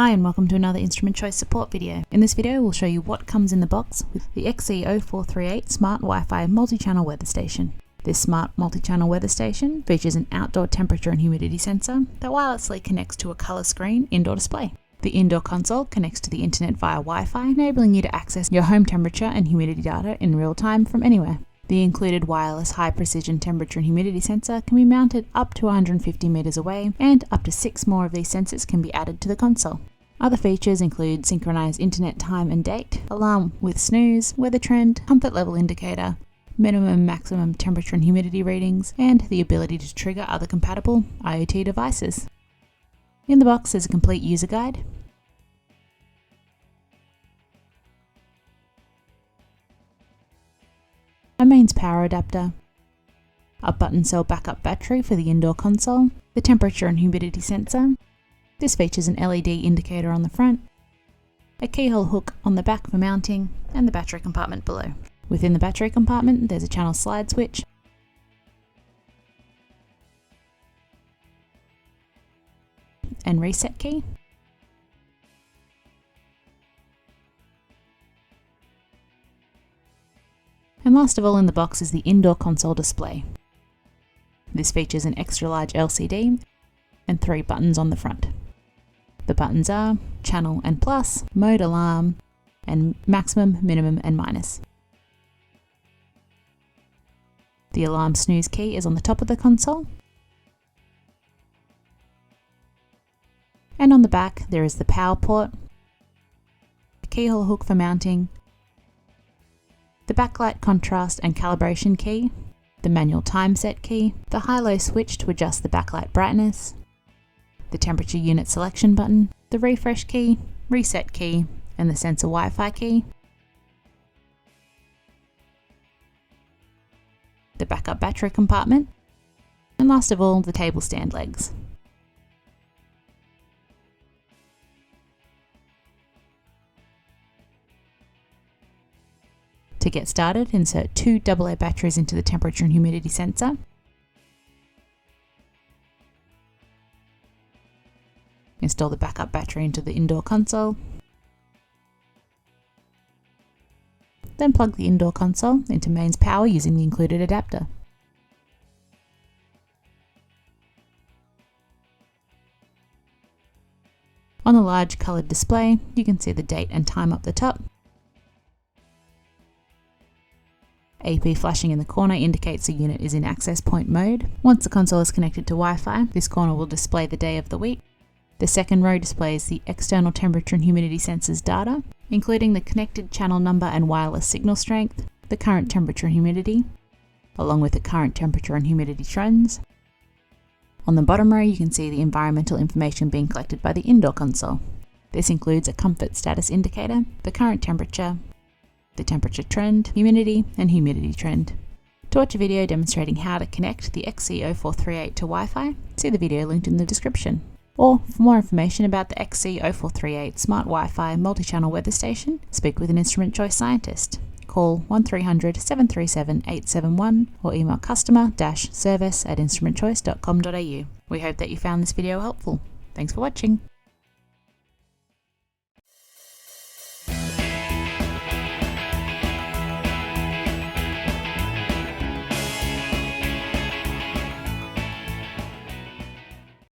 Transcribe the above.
Hi and welcome to another Instrument Choice support video. In this video we'll show you what comes in the box with the XC0438 Smart Wi-Fi multi-channel weather station. This smart multi-channel weather station features an outdoor temperature and humidity sensor that wirelessly connects to a colour screen indoor display. The indoor console connects to the internet via Wi-Fi, enabling you to access your home temperature and humidity data in real time from anywhere. The included wireless high-precision temperature and humidity sensor can be mounted up to 150 meters away, and up to 6 more of these sensors can be added to the console. Other features include synchronized internet time and date, alarm with snooze, weather trend, comfort level indicator, minimum and maximum temperature and humidity readings, and the ability to trigger other compatible IoT devices. In the box is a complete user guide, a mains power adapter, a button cell backup battery for the indoor console, the temperature and humidity sensor. This features an LED indicator on the front, a keyhole hook on the back for mounting, and the battery compartment below. Within the battery compartment there's a channel slide switch, and reset key. And last of all in the box is the indoor console display. This features an extra large LCD and 3 buttons on the front. The buttons are channel and plus, mode alarm, and maximum, minimum, and minus. The alarm snooze key is on the top of the console. And on the back there is the power port, the keyhole hook for mounting, the backlight contrast and calibration key, the manual time set key, the high-low switch to adjust the backlight brightness, the temperature unit selection button, the refresh key, reset key, and the sensor Wi-Fi key, the backup battery compartment, and last of all the table stand legs. To get started, insert 2 AA batteries into the temperature and humidity sensor. Install the backup battery into the indoor console. Then plug the indoor console into mains power using the included adapter. On the large coloured display, you can see the date and time up the top. AP flashing in the corner indicates the unit is in access point mode. Once the console is connected to Wi-Fi, this corner will display the day of the week. The second row displays the external temperature and humidity sensors data, including the connected channel number and wireless signal strength, the current temperature and humidity, along with the current temperature and humidity trends. On the bottom row you can see the environmental information being collected by the indoor console. This includes a comfort status indicator, the current temperature, the temperature trend, humidity, and humidity trend. To watch a video demonstrating how to connect the XC0438 to Wi-Fi, see the video linked in the description. Or for more information about the XC0438 Smart Wi-Fi multi-channel weather station, speak with an Instrument Choice scientist. Call 1300 737 871 or email customer-service@instrumentchoice.com.au. We hope that you found this video helpful. Thanks for watching.